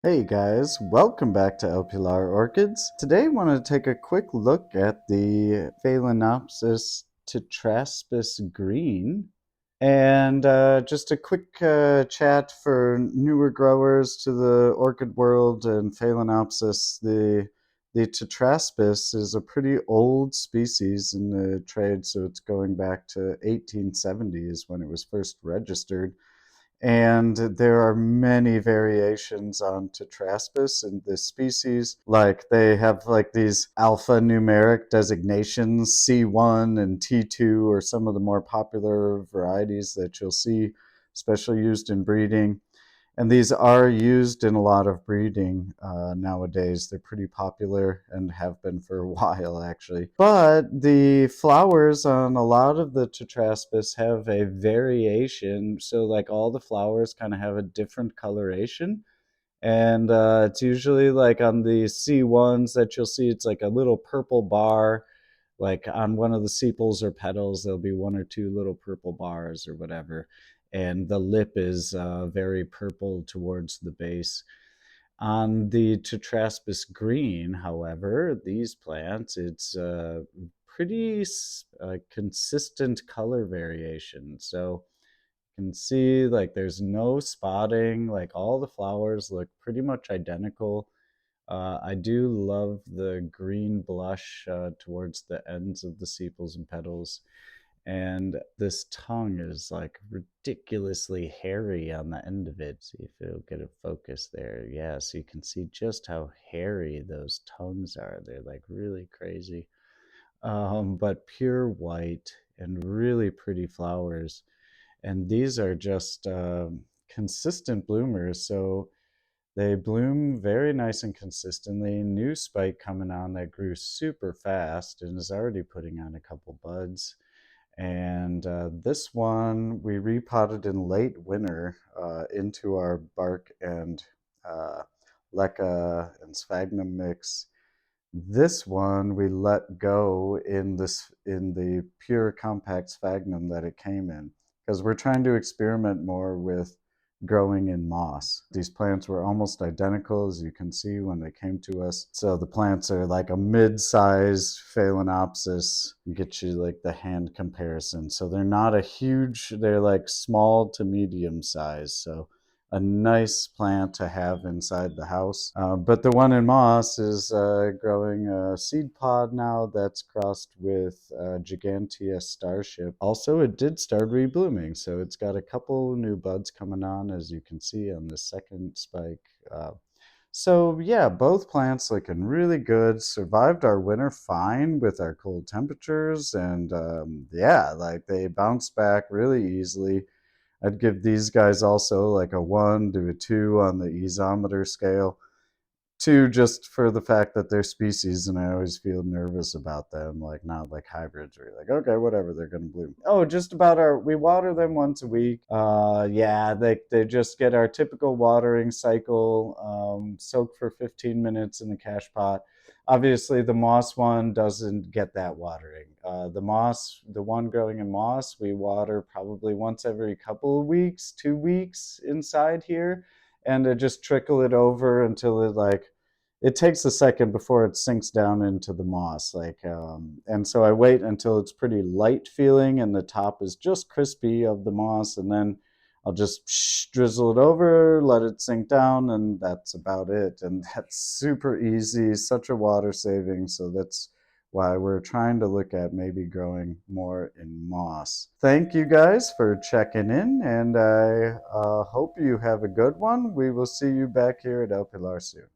Hey guys, welcome back to Pilar Orchids. Today I want to take a quick look at the Phalaenopsis tetraspis green and just a quick chat for newer growers to the orchid world and Phalaenopsis. The tetraspis is a pretty old species in the trade, so it's going back to 1870 is when it was first registered. And there are many variations on tetraspis in this species. Like they have like these alphanumeric designations, C1 and T2 are some of the more popular varieties that you'll see, especially used in breeding. And these are used in a lot of breeding nowadays. They're pretty popular and have been for a while, actually. But the flowers on a lot of the tetraspis have a variation. So, like, all the flowers kind of have a different coloration. And it's usually like on the C1s that you'll see, it's like a little purple bar. Like on one of the sepals or petals, there'll be one or two little purple bars or whatever. And the lip is very purple towards the base. On the tetraspis green, however, these plants, it's pretty consistent color variation. So you can see like there's no spotting, like all the flowers look pretty much identical. I do love the green blush towards the ends of the sepals and petals. And this tongue is like ridiculously hairy on the end of it. See if it'll get a focus there. Yeah, so you can see just how hairy those tongues are. They're like really crazy. But pure white and really pretty flowers. And these are just consistent bloomers. So they bloom very nice and consistently. New spike coming on that grew super fast and is already putting on a couple buds. And this one we repotted in late winter into our bark and uh, leca and sphagnum mix. This one we let go in the pure compact sphagnum that it came in because we're trying to experiment more with growing in moss. These plants were almost identical, as you can see when they came to us. So the plants are like a mid-size Phalaenopsis. Get you like the hand comparison. So they're not a huge, they're like small to medium size. So a nice plant to have inside the house. But the one in moss is growing a seed pod now that's crossed with Gigantea starship. Also, it did start reblooming, so it's got a couple new buds coming on, as you can see on the second spike. So yeah, both plants looking really good. Survived our winter fine with our cold temperatures, and yeah, like they bounced back really easily. I'd give these guys also like a 1 to a 2 on the easometer scale. 2 just for the fact that they're species and I always feel nervous about them, like not like hybrids where you're like, okay, whatever, they're gonna bloom. Oh, just about we water them once a week. Yeah, they just get our typical watering cycle, soak for 15 minutes in the cash pot. Obviously, the moss one doesn't get that watering. The one growing in moss, we water probably once every couple of weeks, 2 weeks inside here, and just trickle it over until it takes a second before it sinks down into the moss. And so I wait until it's pretty light feeling and the top is just crispy of the moss, and then I'll just drizzle it over, let it sink down, and that's about it. And that's super easy, such a water saving. So that's why we're trying to look at maybe growing more in moss. Thank you guys for checking in, and I hope you have a good one. We will see you back here at El Pilar soon.